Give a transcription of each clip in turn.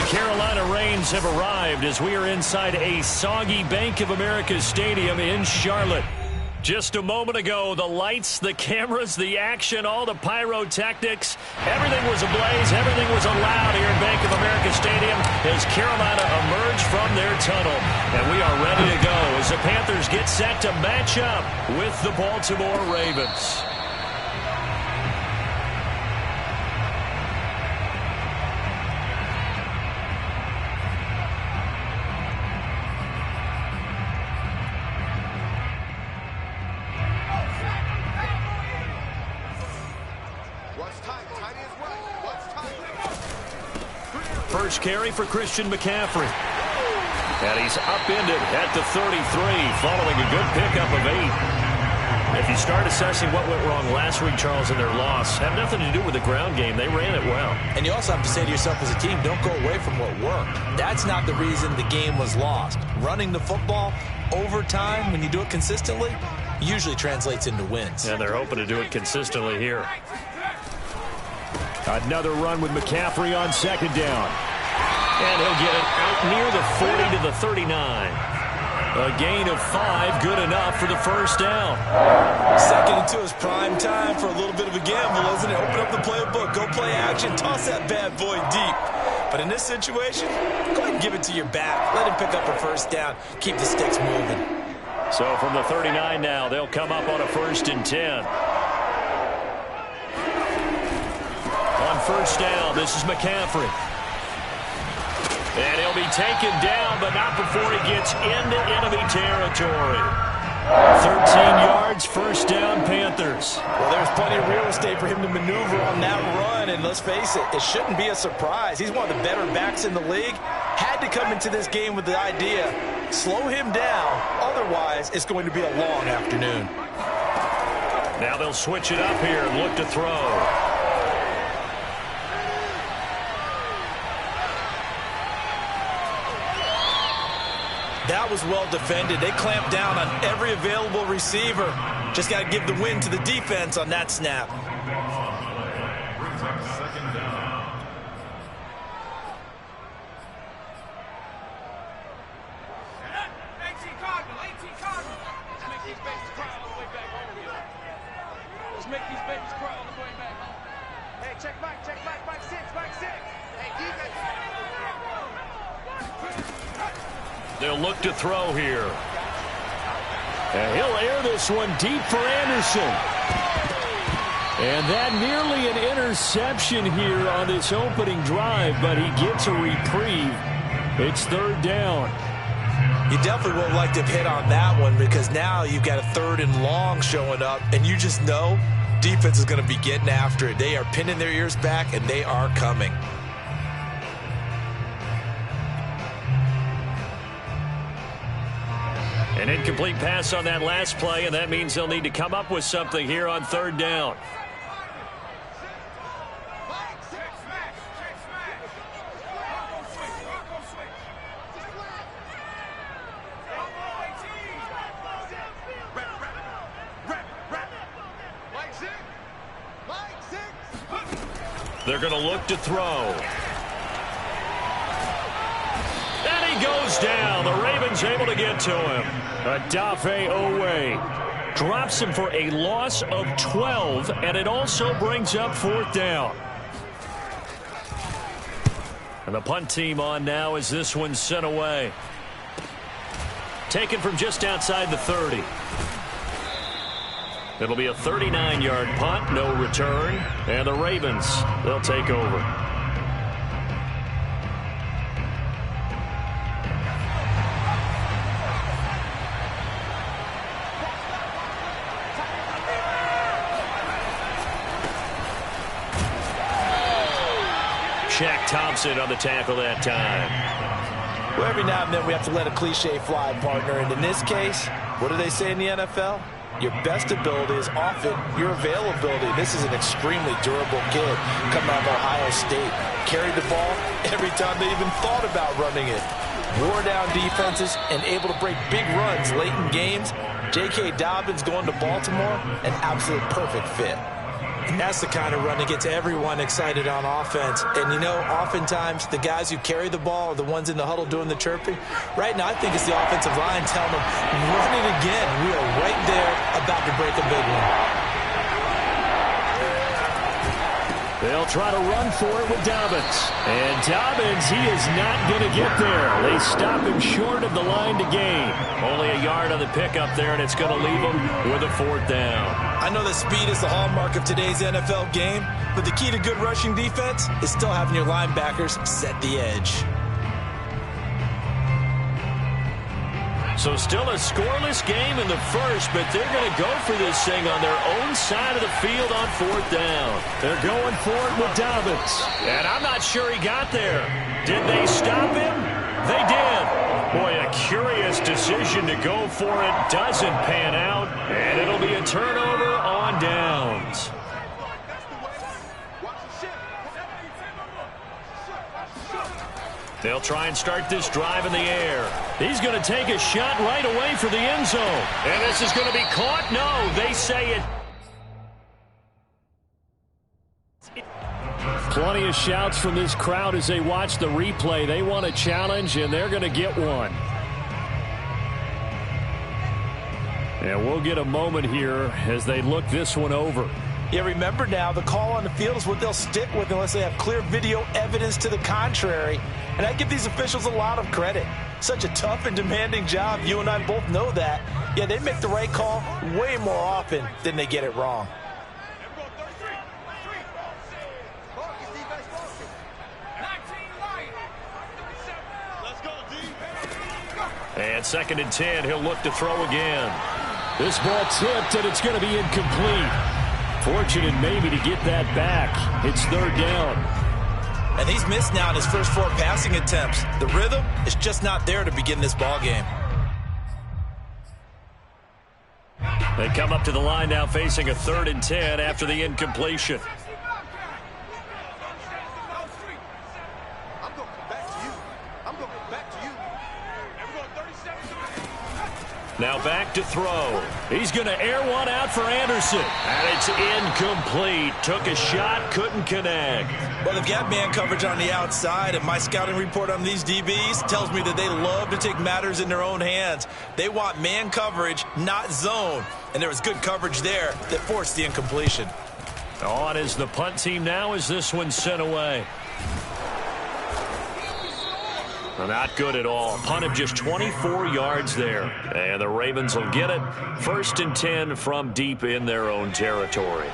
Carolina rains have arrived as we are inside a soggy Bank of America Stadium in Charlotte. Just a moment ago, the lights, the cameras, the action, all the pyrotechnics, everything was ablaze, everything was allowed here in Bank of America Stadium as Carolina emerged from their tunnel. And we are ready to go as the Panthers get set to match up with the Baltimore Ravens. First carry for Christian McCaffrey. And he's upended at the 33 following a good pickup of 8. If you start assessing what went wrong last week, Charles, in their loss, had nothing to do with the ground game. They ran it well. And you also have to say to yourself as a team, don't go away from what worked. That's not the reason the game was lost. Running the football over time, when you do it consistently, usually translates into wins. And they're hoping to do it consistently here. Another run with McCaffrey on second down. And he'll get it out near the 40 to the 39. A gain of 5, good enough for the first down. Second and 2 is prime time for a little bit of a gamble, isn't it? Open up the playbook, go play action, toss that bad boy deep. But in this situation, go ahead and give it to your back. Let him pick up a first down. Keep the sticks moving. So from the 39 now, they'll come up on a 1st and 10. On first down, this is McCaffrey. And he'll be taken down, but not before he gets into enemy territory. 13 yards, first down, Panthers. Well, there's plenty of real estate for him to maneuver on that run, and let's face it, it shouldn't be a surprise. He's one of the better backs in the league. Had to come into this game with the idea, slow him down, otherwise it's going to be a long afternoon. Now they'll switch it up here and look to throw. That was well defended. They clamped down on every available receiver. Just got to give the win to the defense on that snap. Let's make these babies cry all the way back home. Hey, check back, back 6, back 6. Hey, defense. They'll look to throw here. And he'll air this one deep for Anderson. And that nearly an interception here on this opening drive, but he gets a reprieve. It's 3rd down. You definitely would have liked to have hit on that one because now you've got a 3rd and long showing up, and you just know defense is going to be getting after it. They are pinning their ears back, and they are coming. An incomplete pass on that last play, and that means they'll need to come up with something here on 3rd down. They're going to look to throw. And he goes down. The Ravens able to get to him. Odafe Owe drops him for a loss of 12, and it also brings up 4th down. And the punt team on now as this one's sent away. Taken from just outside the 30. It'll be a 39-yard punt, no return, and the Ravens, they'll take over. Shaq Thompson on the tackle that time. Well, every now and then we have to let a cliche fly, partner. And in this case, what do they say in the NFL? Your best ability is often your availability. This is an extremely durable kid coming out of Ohio State. Carried the ball every time they even thought about running it. Wore down defenses and able to break big runs late in games. J.K. Dobbins going to Baltimore, an absolute perfect fit. And that's the kind of run that gets everyone excited on offense. And, you know, oftentimes the guys who carry the ball are the ones in the huddle doing the chirping. Right now, I think it's the offensive line telling them, run it again. We are right there about to break a big one. They'll try to run for it with Dobbins. And Dobbins, he is not going to get there. They stop him short of the line to gain. Only a yard on the pickup there, and it's going to leave him with a 4th down. I know that speed is the hallmark of today's NFL game, but the key to good rushing defense is still having your linebackers set the edge. So still a scoreless game in the first, but they're going to go for this thing on their own side of the field on 4th down. They're going for it with Dobbins. And I'm not sure he got there. Did they stop him? They did. Boy, a curious decision to go for it. Doesn't pan out, and it'll be a turnover on downs. They'll try and start this drive in the air. He's going to take a shot right away for the end zone. And this is going to be caught? No, they say it. Plenty of shouts from this crowd as they watch the replay. They want a challenge, and they're going to get one. And we'll get a moment here as they look this one over. Yeah, remember now, the call on the field is what they'll stick with unless they have clear video evidence to the contrary. And I give these officials a lot of credit. Such a tough and demanding job. You and I both know that. Yeah, they make the right call way more often than they get it wrong. And 2nd and 10, he'll look to throw again. This ball tipped, and it's going to be incomplete. Fortunate maybe to get that back. It's 3rd down. And he's missed now in his first 4 passing attempts. The rhythm is just not there to begin this ball game. They come up to the line now facing a 3rd and 10 after the incompletion. Now back to throw. He's going to air one out for Anderson. And it's incomplete. Took a shot, couldn't connect. Well, they've got man coverage on the outside, and my scouting report on these DBs tells me that they love to take matters in their own hands. They want man coverage, not zone. And there was good coverage there that forced the incompletion. On is the punt team now as this one's sent away. Not good at all. Punt of just 24 yards there. And the Ravens will get it. 1st and 10 from deep in their own territory.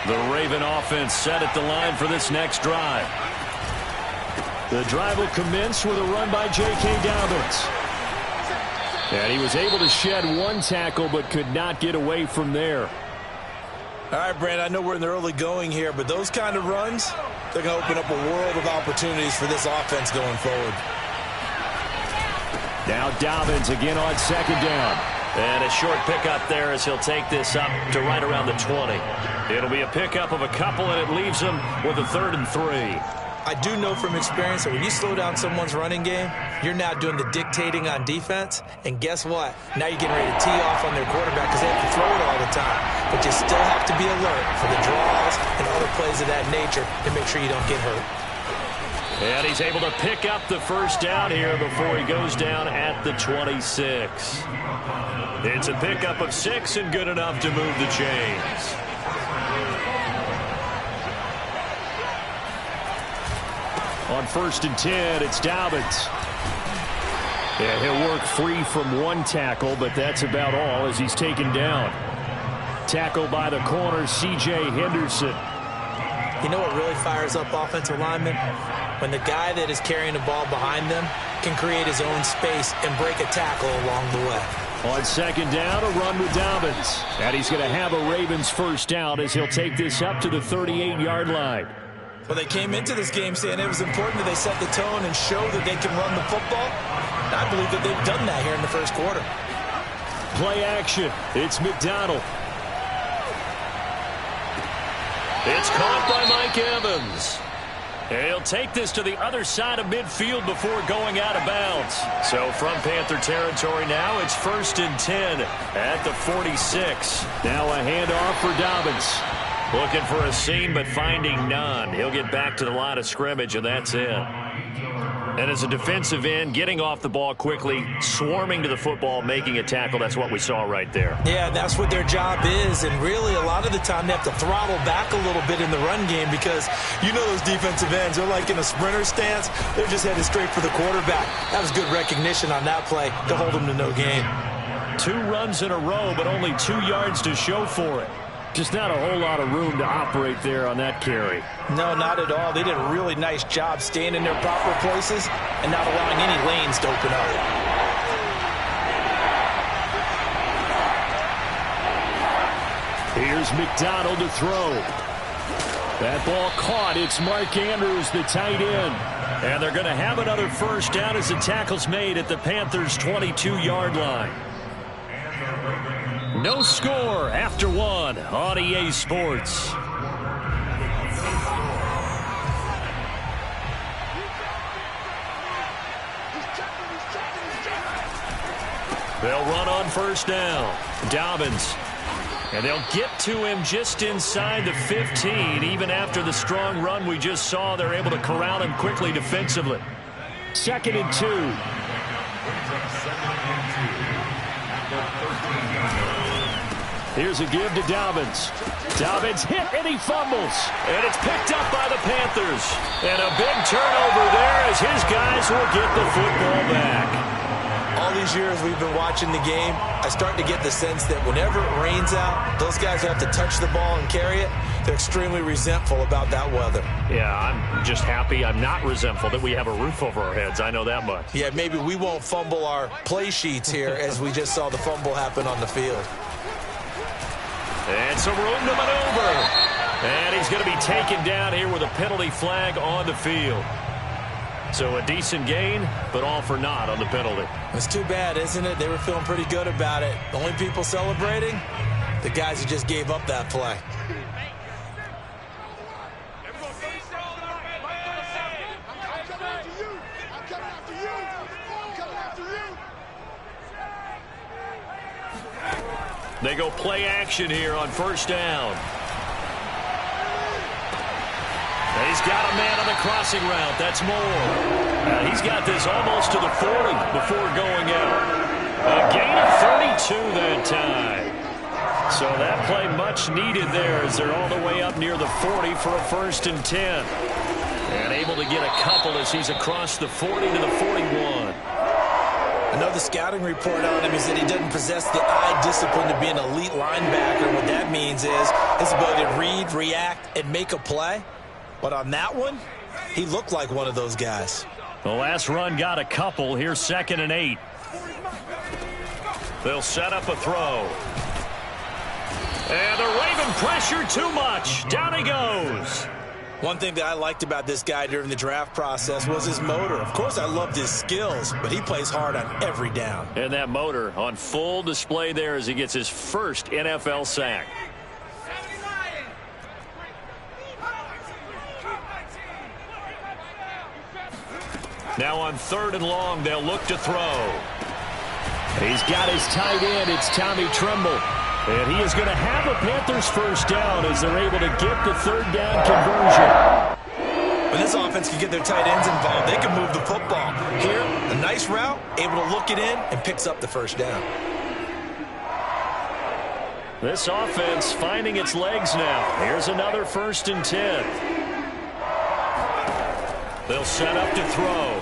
The Raven offense set at the line for this next drive. The drive will commence with a run by J.K. Dobbins. And he was able to shed 1 tackle but could not get away from there. All right, Brandon, I know we're in the early going here, but those kind of runs, they're going to open up a world of opportunities for this offense going forward. Now Dobbins again on 2nd down. And a short pickup there as he'll take this up to right around the 20. It'll be a pickup of a couple, and it leaves him with a 3rd and 3. I do know from experience that when you slow down someone's running game, you're now doing the dictating on defense. And guess what? Now you're getting ready to tee off on their quarterback because they have to throw it all the time. But you still have to be alert for the draws and other plays of that nature to make sure you don't get hurt. And he's able to pick up the 1st down here before he goes down at the 26. It's a pickup of 6 and good enough to move the chains. On 1st and 10, it's Dobbins. And he'll work free from 1 tackle, but that's about all as he's taken down. Tackled by the corner, C.J. Henderson. You know what really fires up offensive linemen? When the guy that is carrying the ball behind them can create his own space and break a tackle along the way. On 2nd down, a run with Dobbins. And he's going to have a Ravens 1st down as he'll take this up to the 38-yard line. Well, they came into this game saying it was important that they set the tone and show that they can run the football. And I believe that they've done that here in the 1st quarter. Play action. It's McDonald. It's caught by Mike Evans. And he'll take this to the other side of midfield before going out of bounds. So from Panther territory now, it's 1st and 10 at the 46. Now a handoff for Dobbins. Looking for a seam, but finding none. He'll get back to the line of scrimmage, and that's it. And as a defensive end, getting off the ball quickly, swarming to the football, making a tackle, that's what we saw right there. Yeah, that's what their job is, and really a lot of the time they have to throttle back a little bit in the run game because you know those defensive ends, they're like in a sprinter stance. They're just headed straight for the quarterback. That was good recognition on that play to hold them to no gain. 2 runs in a row, but only 2 yards to show for it. Just not a whole lot of room to operate there on that carry. No, not at all. They did a really nice job staying in their proper places and not allowing any lanes to open up. Here's McDonald to throw. That ball caught. It's Mark Andrews, the tight end. And they're going to have another first down as the tackle's made at the Panthers' 22-yard line. No score after 1 on EA Sports. They'll run on first down. Dobbins. And they'll get to him just inside the 15. Even after the strong run we just saw, they're able to corral him quickly defensively. 2nd and 2. Here's a give to Dobbins. Dobbins hit and he fumbles. And it's picked up by the Panthers. And a big turnover there as his guys will get the football back. All these years we've been watching the game, I start to get the sense that whenever it rains out, those guys who have to touch the ball and carry it, they're extremely resentful about that weather. Yeah, I'm just happy I'm not resentful that we have a roof over our heads. I know that much. Yeah, maybe we won't fumble our play sheets here as we just saw the fumble happen on the field. And some room to maneuver. And he's going to be taken down here with a penalty flag on the field. So a decent gain, but all for naught on the penalty. It's too bad, isn't it? They were feeling pretty good about it. The only people celebrating, the guys who just gave up that play. They go play action here on first down. And he's got a man on the crossing route. That's Moore. He's got this almost to the 40 before going out. A gain of 32 that time. So that play much needed there as they're all the way up near the 40 for a 1st and 10. And able to get a couple as he's across the 40 to the 41. I know the scouting report on him is that he doesn't possess the eye discipline to be an elite linebacker. What that means is his ability to read, react, and make a play. But on that one, he looked like one of those guys. The last run got a couple. Here's 2nd and 8. They'll set up a throw. And they're waving pressure too much. Down he goes. One thing that I liked about this guy during the draft process was his motor. Of course, I loved his skills, but he plays hard on every down. And that motor on full display there as he gets his first NFL sack. Now on 3rd and long, they'll look to throw. He's got his tight end. It's Tommy Tremble. And he is going to have a Panthers first down as they're able to get the 3rd down conversion. When this offense can get their tight ends involved, they can move the football. Here, a nice route, able to look it in, and picks up the first down. This offense finding its legs now. Here's another 1st and 10. They'll set up to throw.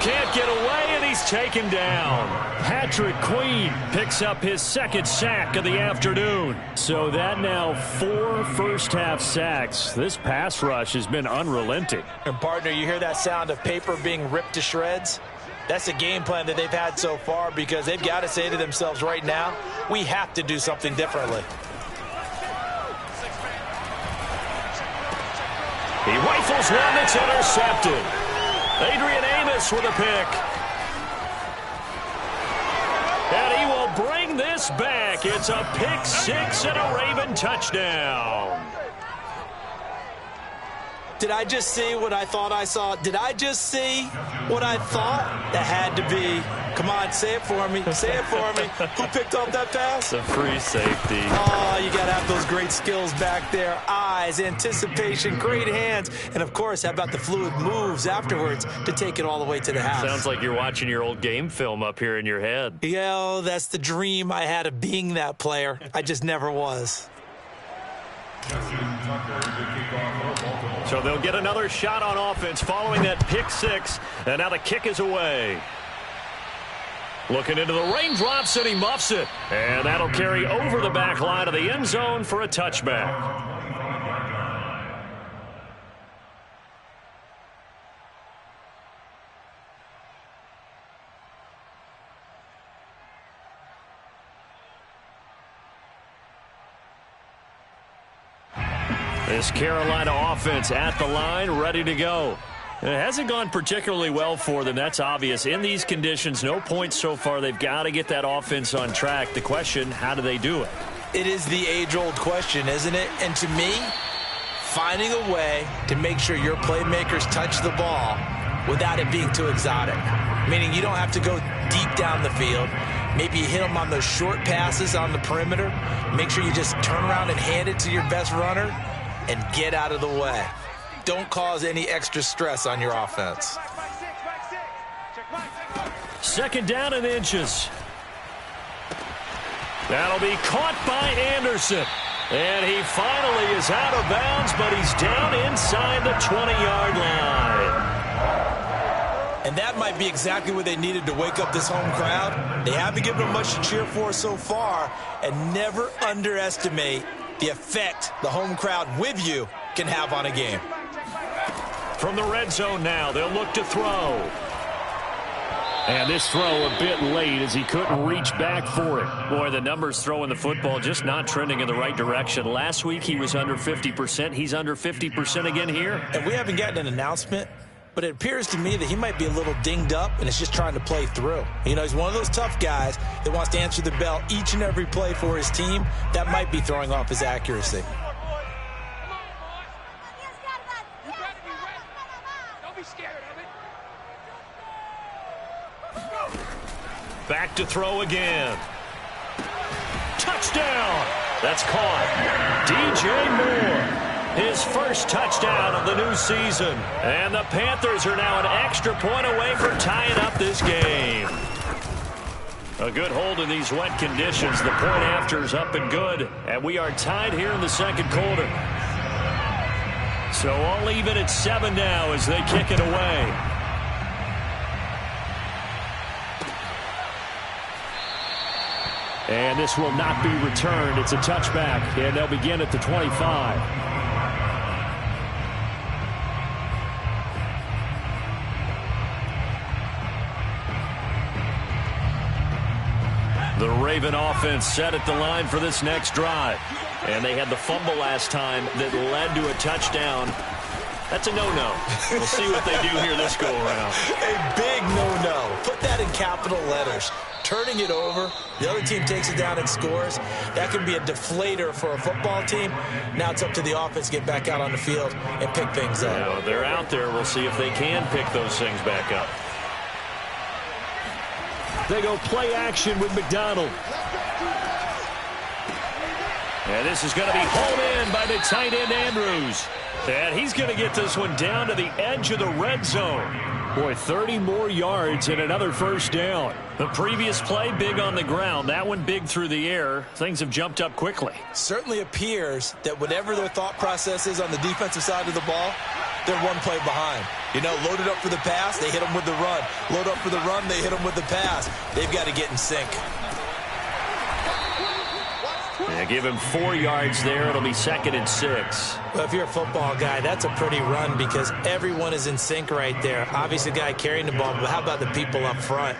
Can't get away, and he's taken down. Patrick Queen picks up his 2nd sack of the afternoon. So that now 4 first-half sacks. This pass rush has been unrelenting. And, partner, you hear that sound of paper being ripped to shreds? That's a game plan that they've had so far because they've got to say to themselves right now, we have to do something differently. He rifles one that's intercepted. Adrian Amos with a pick. And he will bring this back. It's a pick 6 and a Raven touchdown. Did I just see what I thought I saw? Did I just see what I thought? That had to be Come on, say it for me. Say it for me. Who picked up that pass? It's a free safety. Oh, you got to have those great skills back there. Eyes, anticipation, great hands. And, of course, how about the fluid moves afterwards to take it all the way to the house? Sounds like you're watching your old game film up here in your head. Yeah, that's the dream I had of being that player. I just never was. So they'll get another shot on offense following that pick six. And now the kick is away. Looking into the raindrops, and he muffs it. And that'll carry over the back line of the end zone for a touchback. This Carolina offense at the line, ready to go. It hasn't gone particularly well for them. That's obvious. In these conditions, no points so far. They've got to get that offense on track. The question, how do they do it? It is the age-old question, isn't it? And to me, finding a way to make sure your playmakers touch the ball without it being too exotic. Meaning you don't have to go deep down the field. Maybe you hit them on those short passes on the perimeter. Make sure you just turn around and hand it to your best runner and get out of the way. Don't cause any extra stress on your offense. Second down and inches. That'll be caught by Anderson. And he finally is out of bounds, but he's down inside the 20-yard line. And that might be exactly what they needed to wake up this home crowd. They haven't given them much to cheer for so far, and never underestimate the effect the home crowd with you can have on a game. From the red zone now, they'll look to throw. And this throw a bit late as he couldn't reach back for it. Boy, the numbers throwing the football just not trending in the right direction. Last week he was under 50%. He's under 50% again here. And we haven't gotten an announcement, but it appears to me that he might be a little dinged up and is just trying to play through. You know, he's one of those tough guys that wants to answer the bell each and every play for his team. That might be throwing off his accuracy. Back to throw again. Touchdown! That's caught. DJ Moore, his first touchdown of the new season. And the Panthers are now an extra point away from tying up this game. A good hold in these wet conditions. The point after's up and good. And we are tied here in the second quarter. So all even at 7 now as they kick it away. And this will not be returned. It's a touchback, and they'll begin at the 25. The Raven offense set at the line for this next drive. And they had the fumble last time that led to a touchdown. That's a no-no. We'll see what they do here this go-around. A big no-no. Put that in capital letters. Turning it over, the other team takes it down and scores. That can be a deflator for a football team. Now it's up to the offense to get back out on the field and pick things up. Now, they're out there. We'll see if they can pick those things back up. They go play action with McDonald. And this is going to be hauled in by the tight end Andrews. And he's going to get this one down to the edge of the red zone. Boy, 30 more yards and another first down. The previous play, big on the ground. That one big through the air. Things have jumped up quickly. Certainly appears that whatever their thought process is on the defensive side of the ball, they're one play behind. You know, loaded up for the pass, they hit them with the run. Load up for the run, they hit them with the pass. They've got to get in sync. Yeah, give him 4 yards there. It'll be 2nd and 6. Well, if you're a football guy, that's a pretty run because everyone is in sync right there. Obviously, the guy carrying the ball, but how about the people up front?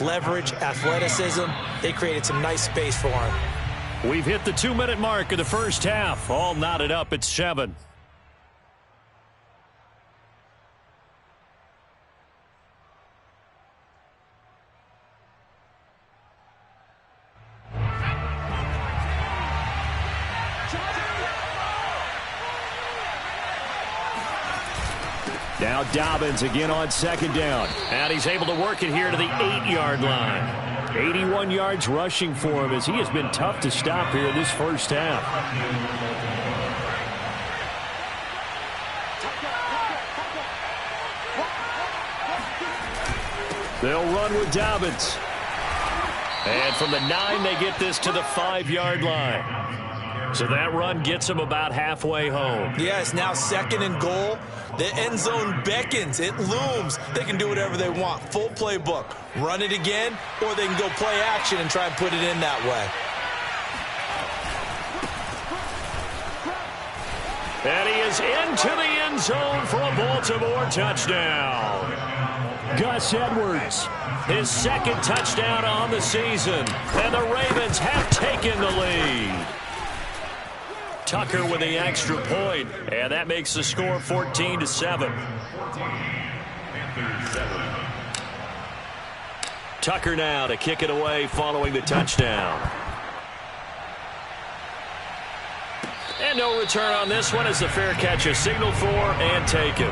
Leverage, athleticism, they created some nice space for him. We've hit the 2-minute mark of the first half. All knotted up at 7. Now Dobbins again on second down. And he's able to work it here to the 8-yard line. 81 yards rushing for him as he has been tough to stop here in this first half. They'll run with Dobbins. And from the 9, they get this to the 5-yard line. So that run gets them about halfway home. Yes, now second and goal. The end zone beckons. It looms. They can do whatever they want. Full playbook. Run it again, or they can go play action and try and put it in that way. And he is into the end zone for a Baltimore touchdown. Gus Edwards, his second touchdown on the season. And the Ravens have taken the lead. Tucker with the extra point, and that makes the score 14-7. Tucker now to kick it away following the touchdown. And no return on this one as the fair catch is signaled for and taken.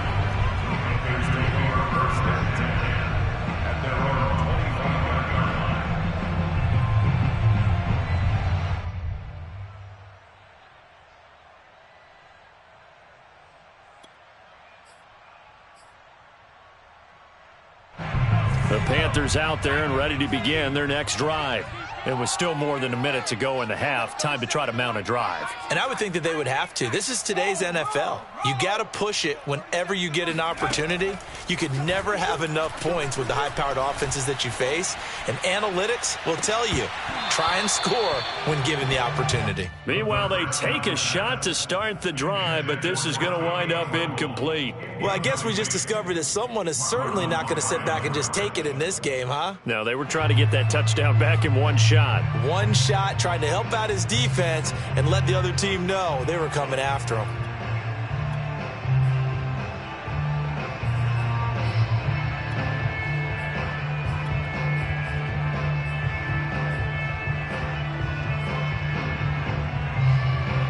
The Panthers out there and ready to begin their next drive. It was still more than a minute to go in the half. Time to try to mount a drive. And I would think that they would have to. This is today's NFL. You got to push it whenever you get an opportunity. You could never have enough points with the high-powered offenses that you face. And analytics will tell you, try and score when given the opportunity. Meanwhile, they take a shot to start the drive, but this is going to wind up incomplete. Well, I guess we just discovered that someone is certainly not going to sit back and just take it in this game, huh? No, they were trying to get that touchdown back in one shot. One shot, trying to help out his defense and let the other team know they were coming after him.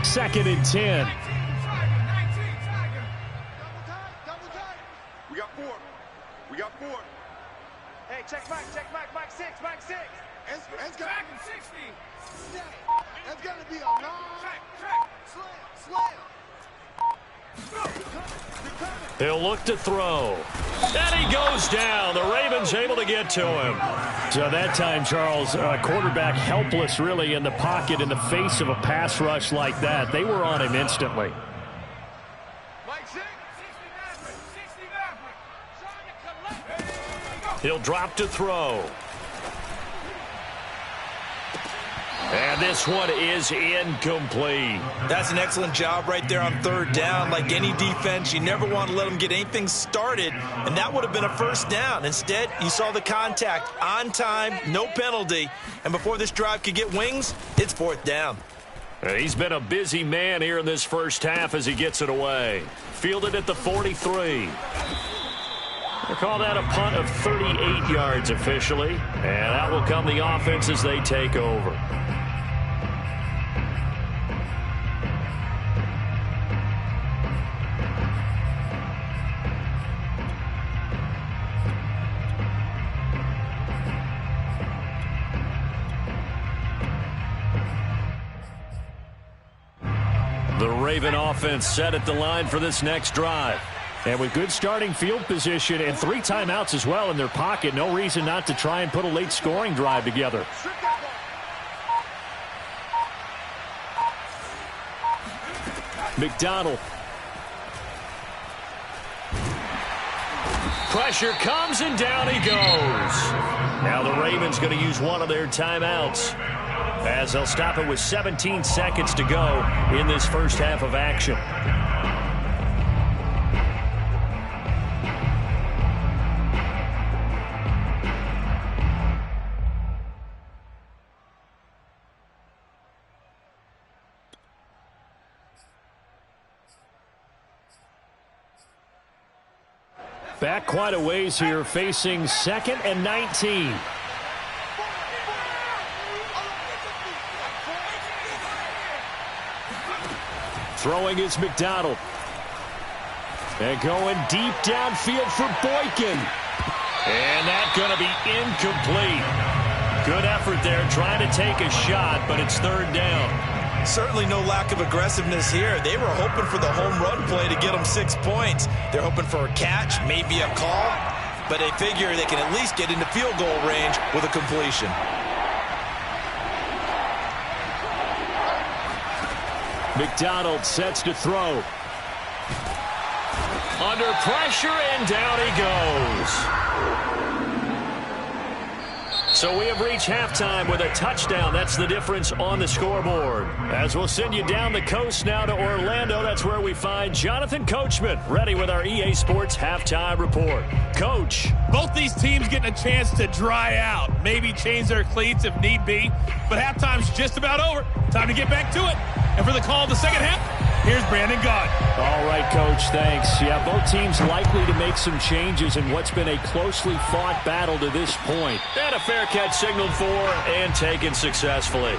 Second and 10. We got four. We got four. Hey, check back, Mike 6, Mike 6. It's back in 60. That's going to be a long slam. He'll look to throw. And he goes down. The Ravens able to get to him. So that time, Charles, quarterback helpless really in the pocket in the face of a pass rush like that. They were on him instantly. Mike 6. 60 He'll drop to throw. And this one is incomplete. That's an excellent job right there on third down. Like any defense, you never want to let them get anything started, and that would have been a first down. Instead, you saw the contact on time, no penalty, and before this drive could get wings, it's fourth down. He's been a busy man here in this first half as he gets it away. Fielded at the 43. They call that a punt of 38 yards officially, and out will come the offense as they take over. The Raven offense set at the line for this next drive. And with good starting field position and 3 timeouts as well in their pocket, no reason not to try and put a late scoring drive together. McDonald. Pressure comes and down he goes. Now the Ravens going to use one of their timeouts as they'll stop it with 17 seconds to go in this first half of action. Back quite a ways here, facing 2nd and 19. Throwing is McDonald. And going deep downfield for Boykin. And that's going to be incomplete. Good effort there trying to take a shot, but it's third down. Certainly no lack of aggressiveness here. They were hoping for the home run play to get them 6 points. They're hoping for a catch, maybe a call, but they figure they can at least get into field goal range with a completion. McDonald sets to throw. Under pressure, and down he goes. So we have reached halftime with a touchdown. That's the difference on the scoreboard. As we'll send you down the coast now to Orlando, that's where we find Jonathan Coachman, ready with our EA Sports Halftime Report. Coach. Both these teams getting a chance to dry out, maybe change their cleats if need be, but halftime's just about over. Time to get back to it. And for the call of the second half, here's Brandon Gaud. All right, Coach, thanks. Yeah, both teams likely to make some changes in what's been a closely fought battle to this point. And a fair catch signaled for and taken successfully.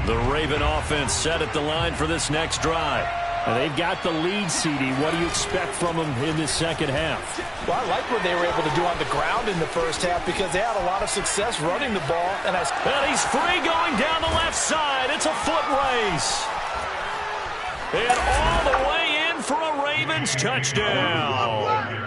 The Raven offense set at the line for this next drive. And they've got the lead, CD. What do you expect from them in this second half? Well, I like what they were able to do on the ground in the first half because they had a lot of success running the ball. And he's free going down the left side. It's a foot race. And all the way in for a Ravens touchdown.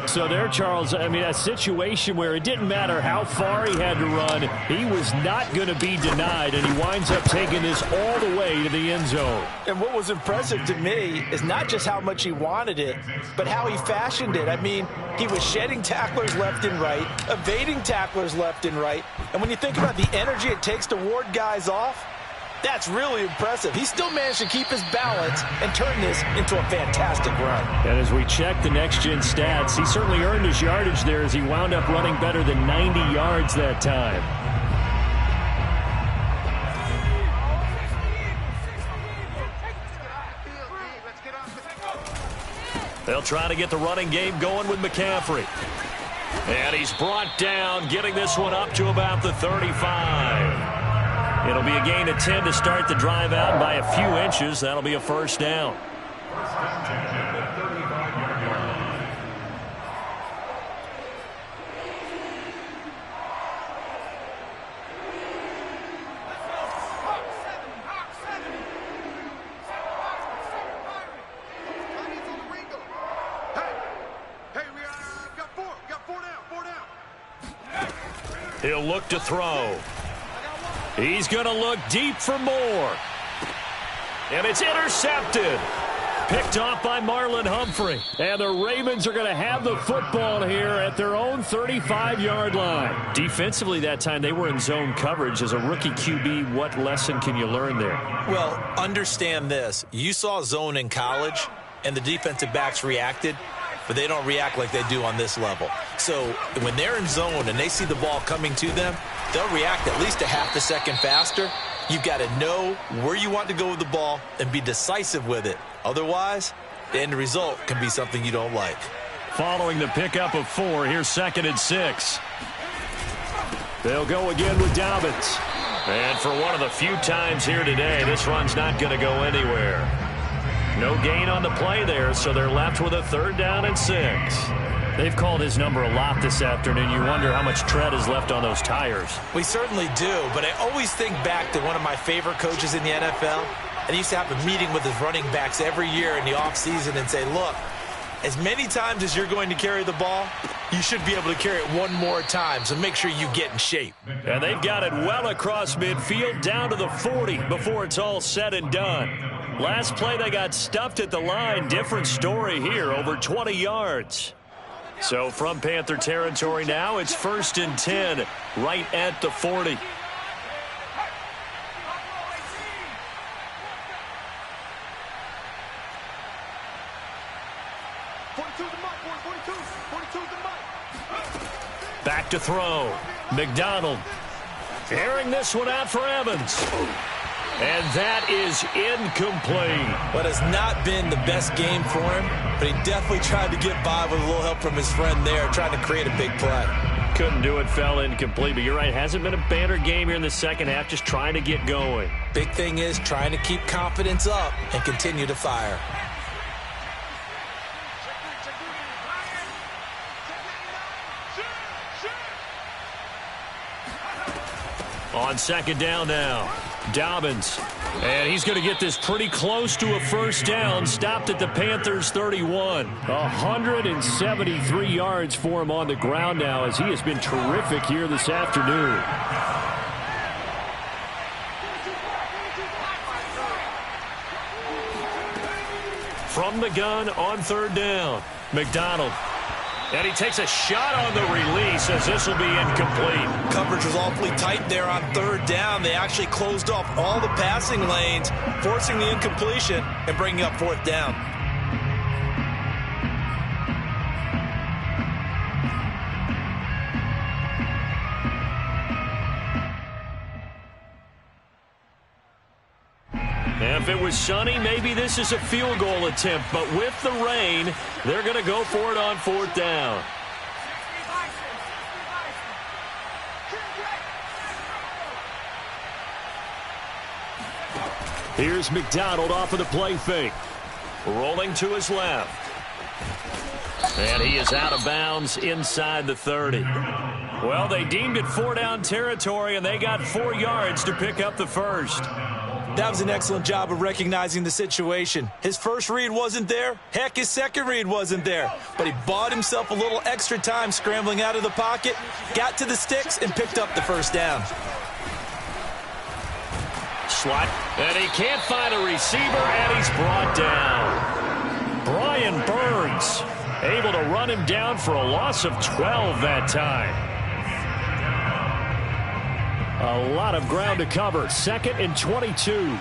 So there, Charles, I mean, a situation where it didn't matter how far he had to run, he was not going to be denied, and he winds up taking this all the way to the end zone. And what was impressive to me is not just how much he wanted it, but how he fashioned it. I mean, he was shedding tacklers left and right, evading tacklers left and right, and when you think about the energy it takes to ward guys off, that's really impressive. He still managed to keep his balance and turn this into a fantastic run. And as we check the next-gen stats, he certainly earned his yardage there as he wound up running better than 90 yards that time. They'll try to get the running game going with McCaffrey. And he's brought down, getting this one up to about the 35. It'll be a gain of 10 to start the drive out by a few inches. That'll be a first down. He'll look to throw. He's going to look deep for more. And it's intercepted. Picked off by Marlon Humphrey. And the Ravens are going to have the football here at their own 35-yard line. Defensively that time, they were in zone coverage. As a rookie QB, what lesson can you learn there? Well, understand this. You saw zone in college, and the defensive backs reacted, but they don't react like they do on this level. So when they're in zone and they see the ball coming to them, they'll react at least a half a second faster. You've got to know where you want to go with the ball and be decisive with it. Otherwise, the end result can be something you don't like. Following the pickup of 4, here's 2nd and 6. They'll go again with Dobbins. And for one of the few times here today, this run's not going to go anywhere. No gain on the play there, so they're left with a 3rd down and 6. They've called his number a lot this afternoon. You wonder how much tread is left on those tires. We certainly do, but I always think back to one of my favorite coaches in the NFL, and he used to have a meeting with his running backs every year in the offseason and say, look, as many times as you're going to carry the ball, you should be able to carry it one more time, so make sure you get in shape. And they've got it well across midfield down to the 40 before it's all said and done. Last play, they got stuffed at the line. Different story here, over 20 yards. So from Panther territory now, it's 1st and 10 right at the 40. Back to throw. McDonald airing this one out for Evans. And that is incomplete. But it's not been the best game for him, but he definitely tried to get by with a little help from his friend there, trying to create a big play. Couldn't do it, fell incomplete. But you're right, hasn't been a banner game here in the second half, just trying to get going. Big thing is trying to keep confidence up and continue to fire. On second down now, Dobbins. And he's going to get this pretty close to a first down. Stopped at the Panthers' 31. 173 yards for him on the ground now, as he has been terrific here this afternoon. From the gun on third down, McDonald. And he takes a shot on the release, as this will be incomplete. Coverage was awfully tight there on third down. They actually closed off all the passing lanes, forcing the incompletion and bringing up fourth down. If it was sunny, maybe this is a field goal attempt. But with the rain, they're going to go for it on fourth down. Here's McDonald off of the play fake. Rolling to his left. And he is out of bounds inside the 30. Well, they deemed it 4-down territory, and they got 4 yards to pick up the first. That was an excellent job of recognizing the situation. His first read wasn't there. Heck, his second read wasn't there. But he bought himself a little extra time scrambling out of the pocket, got to the sticks, and picked up the first down. Slot, and he can't find a receiver, and he's brought down. Brian Burns able to run him down for a loss of 12 that time. A lot of ground to cover. 2nd and 22.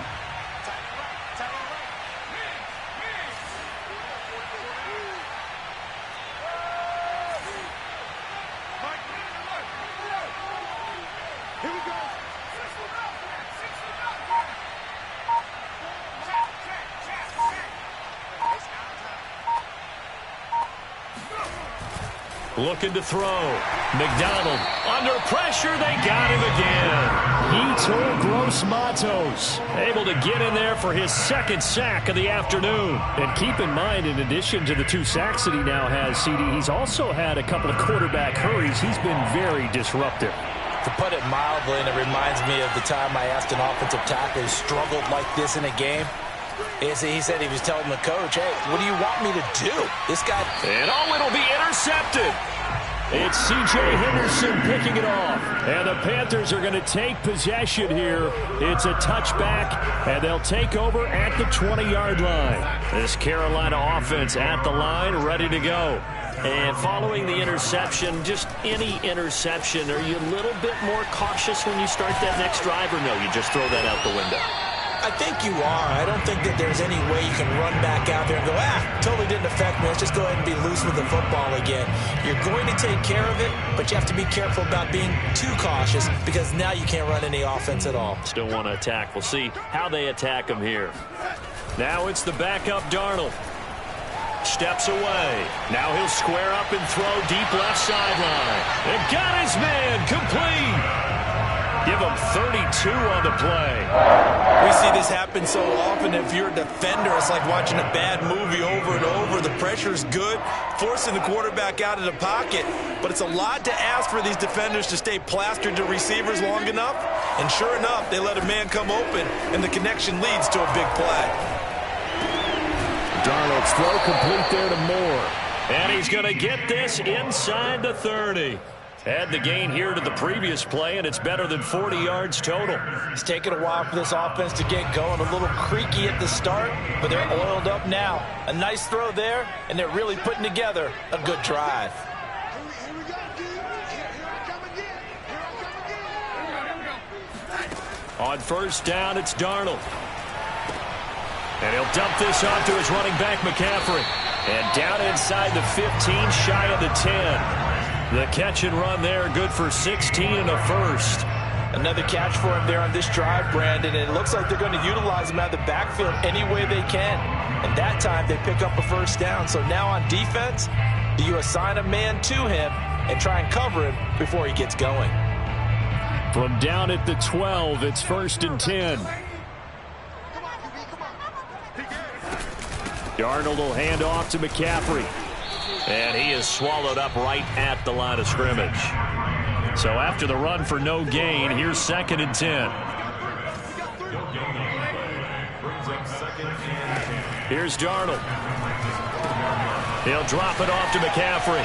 Looking to throw. McDonald under pressure. They got him again. Yetur Gross-Matos able to get in there for his second sack of the afternoon. And keep in mind, in addition to the 2 sacks that he now has, CD, he's also had a couple of quarterback hurries. He's been very disruptive. To put it mildly, and it reminds me of the time I asked an offensive tackle who struggled like this in a game. He said he was telling the coach, hey, what do you want me to do? This guy... And it'll be intercepted. It's C.J. Henderson picking it off. And the Panthers are going to take possession here. It's a touchback, and they'll take over at the 20-yard line. This Carolina offense at the line, ready to go. And following the interception, just any interception, are you a little bit more cautious when you start that next drive, or no, you just throw that out the window? I think you are. I don't think that there's any way you can run back out there and go, totally didn't affect me. Let's just go ahead and be loose with the football again. You're going to take care of it, but you have to be careful about being too cautious because now you can't run any offense at all. Still want to attack. We'll see how they attack him here. Now it's the backup Darnold. Steps away. Now he'll square up and throw deep left sideline. And got his man complete. Give him 32 on the play. We see this happen so often. If you're a defender, it's like watching a bad movie over and over. The pressure's good, forcing the quarterback out of the pocket. But it's a lot to ask for these defenders to stay plastered to receivers long enough. And sure enough, they let a man come open, and the connection leads to a big play. Darnold's throw complete there to Moore. And he's going to get this inside the 30. Had the gain here to the previous play, and it's better than 40 yards total. It's taken a while for this offense to get going. A little creaky at the start, but they're oiled up now. A nice throw there, and they're really putting together a good drive. On first down, it's Darnold. And he'll dump this off to his running back, McCaffrey. And down inside the 15, shy of the 10. The catch and run there, good for 16 and a first. Another catch for him there on this drive, Brandon, and it looks like they're going to utilize him out of the backfield any way they can. And that time they pick up a first down. So now on defense, do you assign a man to him and try and cover him before he gets going? From down at the 12, it's 1st and 10. Darnold will hand off to McCaffrey. And he is swallowed up right at the line of scrimmage. So after the run for no gain, here's 2nd and 10. Here's Darnold. He'll drop it off to McCaffrey.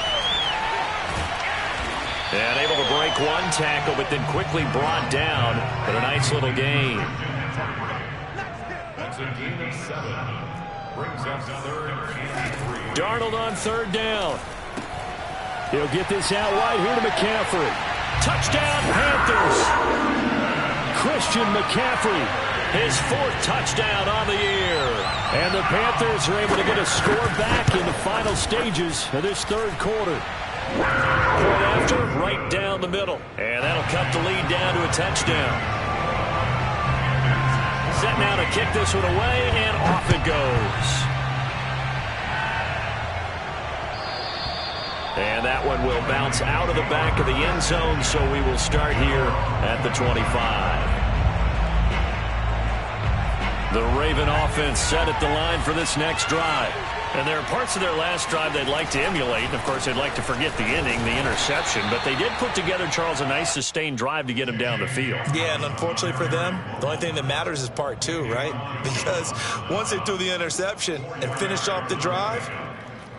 And able to break one tackle, but then quickly brought down. But a nice little gain. That's a gain of 7. Brings up 3rd and 3. Darnold on 3rd down. He'll get this out wide here to McCaffrey. Touchdown, Panthers. Christian McCaffrey, his 4th touchdown on the year. And the Panthers are able to get a score back in the final stages of this 3rd quarter. Point after, right down the middle. And that'll cut the lead down to a touchdown. Set now to kick this one away, and off it goes. And that one will bounce out of the back of the end zone, so we will start here at the 25. The Raven offense set at the line for this next drive. And there are parts of their last drive they'd like to emulate. And, of course, they'd like to forget the inning, the interception. But they did put together, Charles, a nice sustained drive to get him down the field. Yeah, and unfortunately for them, the only thing that matters is part 2, right? Because once they threw the interception and finished off the drive,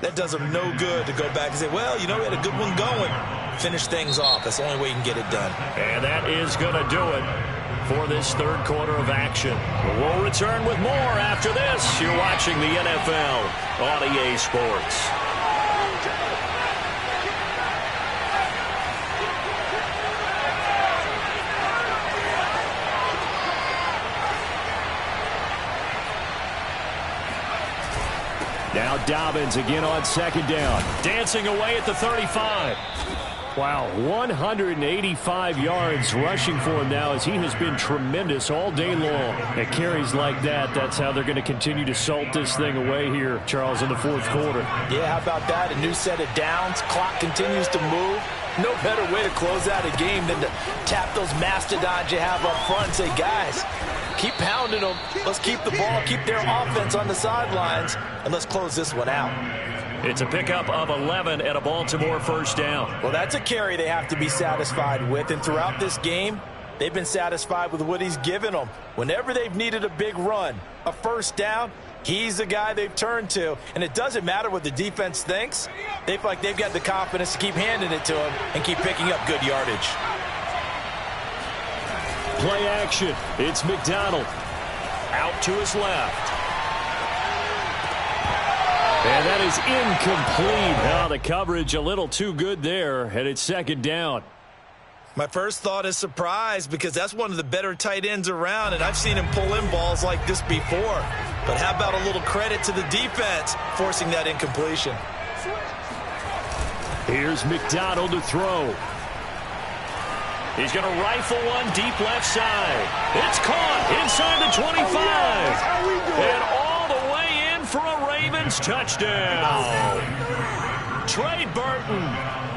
that does them no good to go back and say, well, you know, we had a good one going. Finish things off. That's the only way you can get it done. And that is going to do it for this 3rd quarter of action. We'll return with more after this. You're watching the NFL on EA Sports. Now Dobbins again on 2nd down. Dancing away at the 35. Wow, 185 yards rushing for him now as he has been tremendous all day long. At carries like that, that's how they're going to continue to salt this thing away here, Charles, in the 4th quarter. Yeah, how about that? A new set of downs. Clock continues to move. No better way to close out a game than to tap those mastodons you have up front and say, guys, keep pounding them. Let's keep the ball, keep their offense on the sidelines, and let's close this one out. It's a pickup of 11 and a Baltimore 1st down. Well, that's a carry they have to be satisfied with, and throughout this game, they've been satisfied with what he's given them. Whenever they've needed a big run, a 1st down, he's the guy they've turned to, and it doesn't matter what the defense thinks. They feel like they've got the confidence to keep handing it to him and keep picking up good yardage. Play action. It's McDonald. Out to his left. And that is incomplete. Now the coverage a little too good there, and it's 2nd down. My first thought is surprise because that's one of the better tight ends around, and I've seen him pull in balls like this before. But how about a little credit to the defense forcing that incompletion? Here's McDonald to throw. He's going to rifle one deep left side. It's caught inside the 25. And all the way in for a Ravens touchdown. Trey Burton,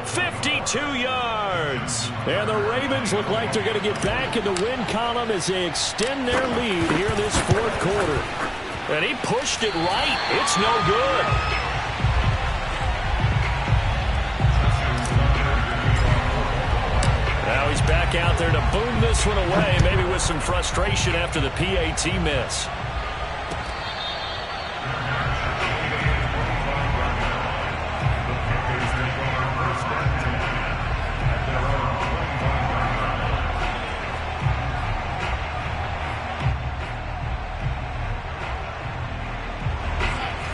52 yards. And the Ravens look like they're going to get back in the win column as they extend their lead here this 4th quarter. And he pushed it right. It's no good. Now he's back out there to boom this one away, maybe with some frustration after the PAT miss.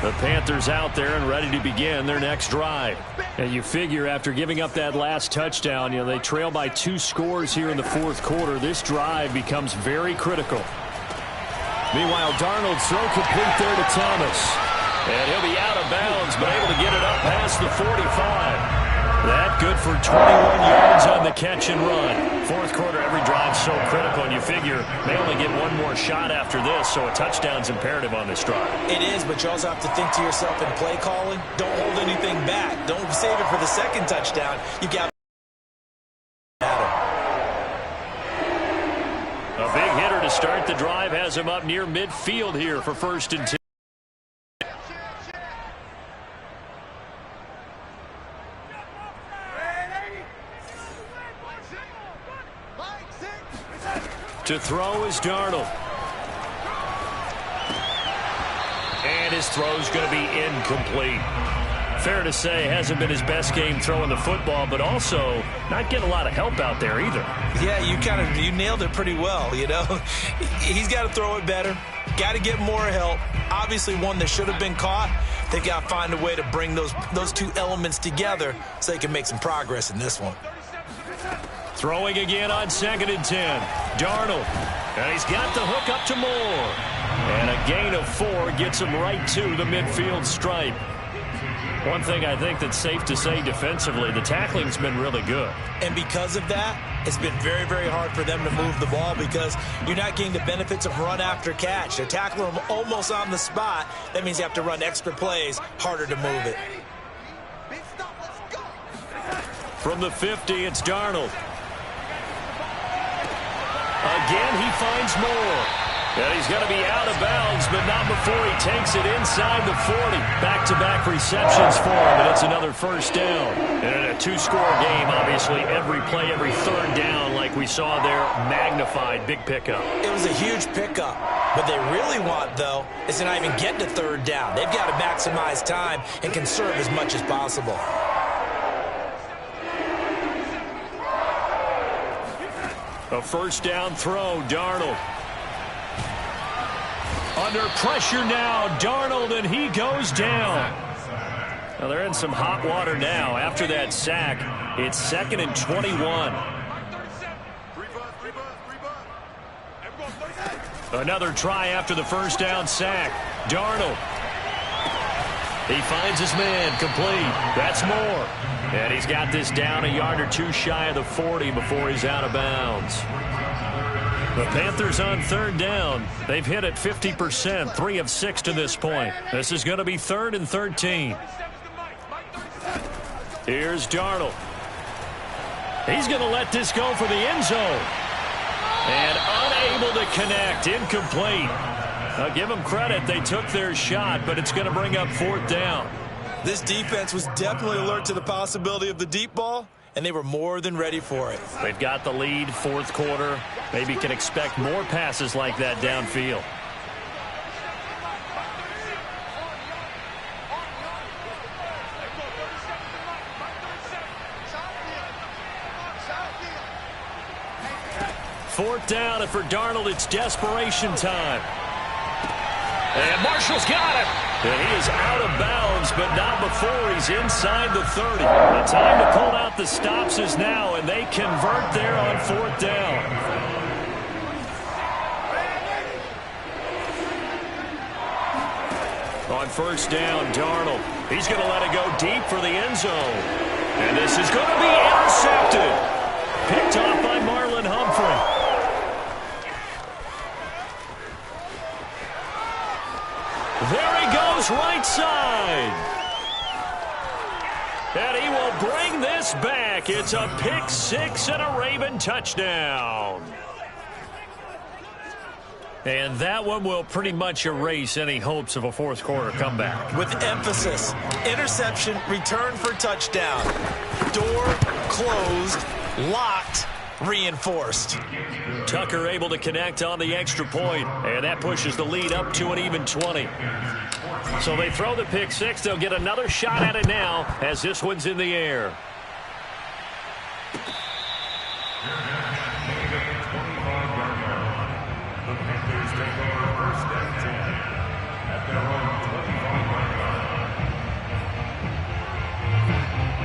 The Panthers out there and ready to begin their next drive. And you figure after giving up that last touchdown, they trail by 2 scores here in the 4th quarter. This drive becomes very critical. Meanwhile, Darnold's throw complete there to Thomas. And he'll be out of bounds, but able to get it up past the 45. That good for 21 yards on the catch and run. Fourth quarter, every drive so critical, and you figure they only get one more shot after this, so a touchdown's imperative on this drive. It is, but you also have to think to yourself in play calling, don't hold anything back. Don't save it for the second touchdown. You got a big hitter to start the drive has him up near midfield here for 1st and 10. To throw is Darnold. And his throw's going to be incomplete. Fair to say, hasn't been his best game throwing the football, but also not getting a lot of help out there either. Yeah, you nailed it pretty well, you know. He's got to throw it better. Got to get more help. Obviously one that should have been caught. They've got to find a way to bring those two elements together so they can make some progress in this one. Throwing again on 2nd and 10. Darnold. And he's got the hook up to Moore. And a gain of 4 gets him right to the midfield stripe. One thing I think that's safe to say defensively, the tackling's been really good. And because of that, it's been very, very hard for them to move the ball because you're not getting the benefits of run after catch. They're tackling them almost on the spot. That means you have to run extra plays, harder to move it. From the 50, it's Darnold. Again, he finds Moore. And he's going to be out of bounds, but not before he takes it inside the 40. Back-to-back receptions for him, and it's another 1st down. And in a 2-score game, obviously, every play, every 3rd down, like we saw there, magnified, big pickup. It was a huge pickup. What they really want, though, is to not even get to 3rd down. They've got to maximize time and conserve as much as possible. A 1st down throw, Darnold. Under pressure now, Darnold, and he goes down. Now they're in some hot water now. After that sack, it's 2nd and 21. Another try after the 1st down sack. Darnold. He finds his man, complete. That's Moore. And he's got this down a yard or 2 shy of the 40 before he's out of bounds. The Panthers on 3rd down. They've hit it 50%, 3 of 6 to this point. This is going to be 3rd and 13. Here's Darnold. He's going to let this go for the end zone. And unable to connect, incomplete. I'll give them credit. They took their shot, but it's going to bring up 4th down. This defense was definitely alert to the possibility of the deep ball, and they were more than ready for it. They've got the lead, 4th quarter. Maybe can expect more passes like that downfield. Fourth down, and for Darnold, it's desperation time. And Marshall's got it. And he is out of bounds, but not before he's inside the 30. The time to pull out the stops is now, and they convert there on 4th down. On 1st down, Darnold. He's going to let it go deep for the end zone. And this is going to be intercepted. Picked off by Marlon Humphrey. There he goes, right side. And he will bring this back. It's a pick 6 and a Raven touchdown. And that one will pretty much erase any hopes of a 4th quarter comeback. With emphasis, interception, return for touchdown. Door closed, locked, reinforced. Tucker able to connect on the extra point, and that pushes the lead up to an even 20. So they throw the pick 6. They'll get another shot at it now as this one's in the air.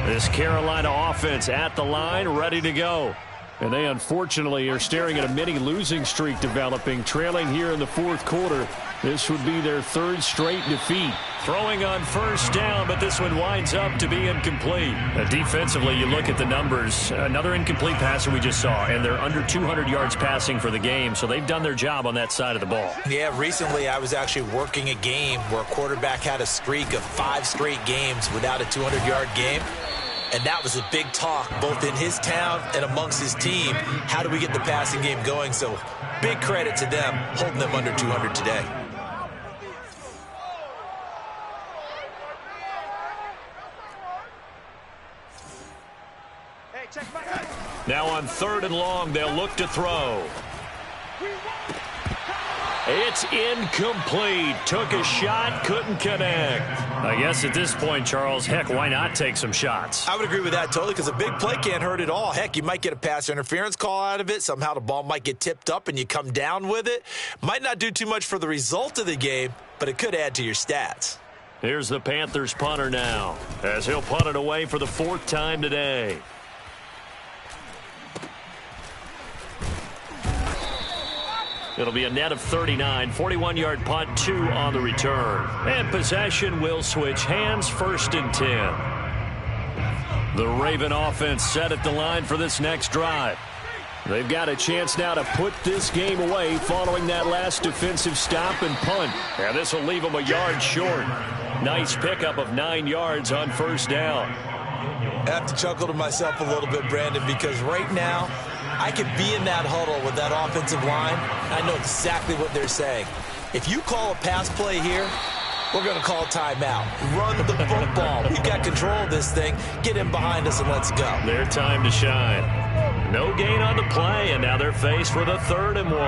This Carolina offense at the line, ready to go. And they unfortunately are staring at a mini losing streak developing, trailing here in the 4th quarter. This would be their third straight defeat. Throwing on first down, but this one winds up to be incomplete. Defensively, you look at the numbers. Another incomplete passer we just saw, and they're under 200 yards passing for the game, so they've done their job on that side of the ball. Yeah, recently I was actually working a game where a quarterback had a streak of 5 straight games without a 200-yard game. And that was a big talk, both in his town and amongst his team. How do we get the passing game going? So big credit to them, holding them under 200 today. Now on 3rd and long, they'll look to throw. It's incomplete. Took a shot, couldn't connect. I guess at this point, Charles, heck, why not take some shots? I would agree with that totally, because a big play can't hurt at all. Heck, you might get a pass interference call out of it. Somehow the ball might get tipped up and you come down with it. Might not do too much for the result of the game, but it could add to your stats. Here's the Panthers punter now, as he'll punt it away for the 4th time today. It'll be a net of 39, 41-yard punt, 2 on the return. And possession will switch hands, 1st and 10. The Raven offense set at the line for this next drive. They've got a chance now to put this game away following that last defensive stop and punt. And this will leave them a yard short. Nice pickup of 9 yards on 1st down. I have to chuckle to myself a little bit, Brandon, because right now I could be in that huddle with that offensive line. I know exactly what they're saying. If you call a pass play here, we're going to call timeout. Run the football. We've got control of this thing. Get in behind us and let's go. Their time to shine. No gain on the play, and now they're faced with a 3rd and 1.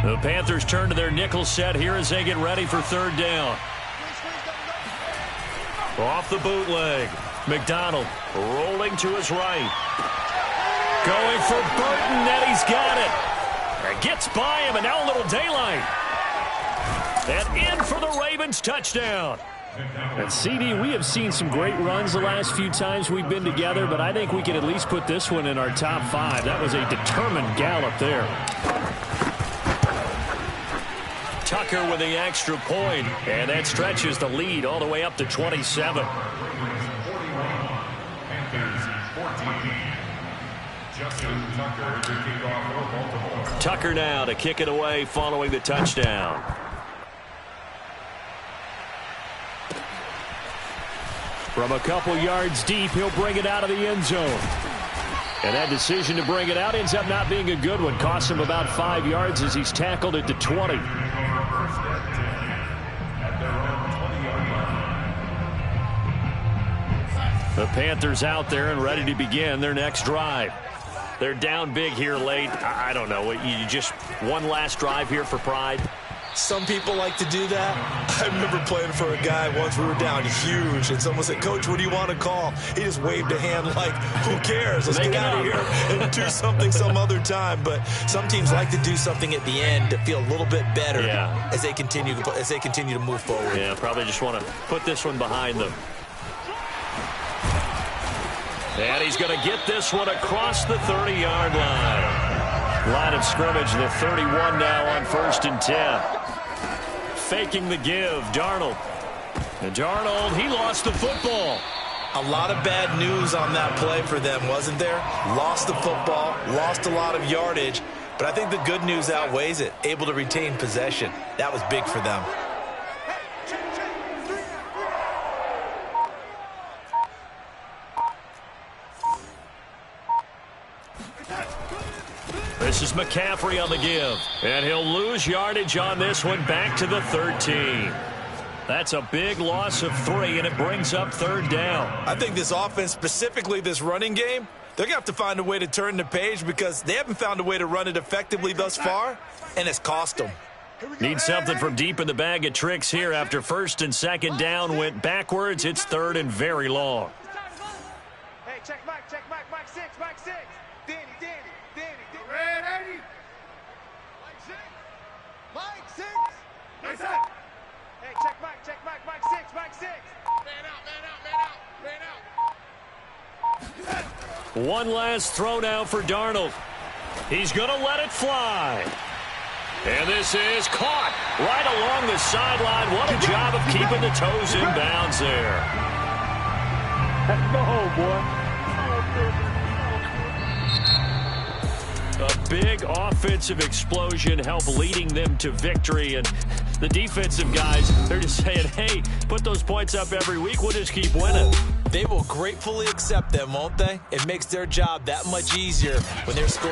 The Panthers turn to their nickel set here as they get ready for 3rd down. Off the bootleg. McDonald rolling to his right. Going for Burton, and he's got it. And gets by him, and now a little daylight. And in for the Ravens touchdown. And CD, we have seen some great runs the last few times we've been together, but I think we can at least put this one in our top 5. That was a determined gallop there. Tucker with the extra point, and that stretches the lead all the way up to 27. Tucker now to kick it away following the touchdown. From a couple yards deep, he'll bring it out of the end zone. And that decision to bring it out ends up not being a good one. Costs him about 5 yards as he's tackled at the 20. The Panthers out there and ready to begin their next drive. They're down big here late. I don't know. You just one last drive here for pride? Some people like to do that. I remember playing for a guy once. We were down huge, and someone said, "Coach, what do you want to call?" He just waved a hand like, "Who cares? Let's get out of here and do something some other time." But some teams like to do something at the end to feel a little bit better as they continue to move forward. Yeah, probably just want to put this one behind them. And he's going to get this one across the 30-yard line. Line of scrimmage, the 31 now on 1st and 10. Faking the give, Darnold. And Darnold, he lost the football. A lot of bad news on that play for them, wasn't there? Lost the football, lost a lot of yardage, but I think the good news outweighs it. Able to retain possession. That was big for them. This is McCaffrey on the give. And he'll lose yardage on this one, back to the 13. That's a big loss of 3, and it brings up 3rd down. I think this offense, specifically this running game, they're going to have to find a way to turn the page because they haven't found a way to run it effectively thus far, and it's cost them. Need something from deep in the bag of tricks here after 1st and 2nd down went backwards. It's 3rd and very long. Hey, check Mike, Mike 6. Danny. Red 80. Mike 6. Mike 6. Nice out. Hey, check Mike, Mike 6, Mike 6. Man out, man out, man out, man out. One last throw now for Darnold. He's going to let it fly. And this is caught right along the sideline. What a job of keeping the toes in bounds there. Let's go, boy. A big offensive explosion helped leading them to victory. And the defensive guys, they're just saying, hey, put those points up every week. We'll just keep winning. They will gratefully accept them, won't they? It makes their job that much easier when they're scoring.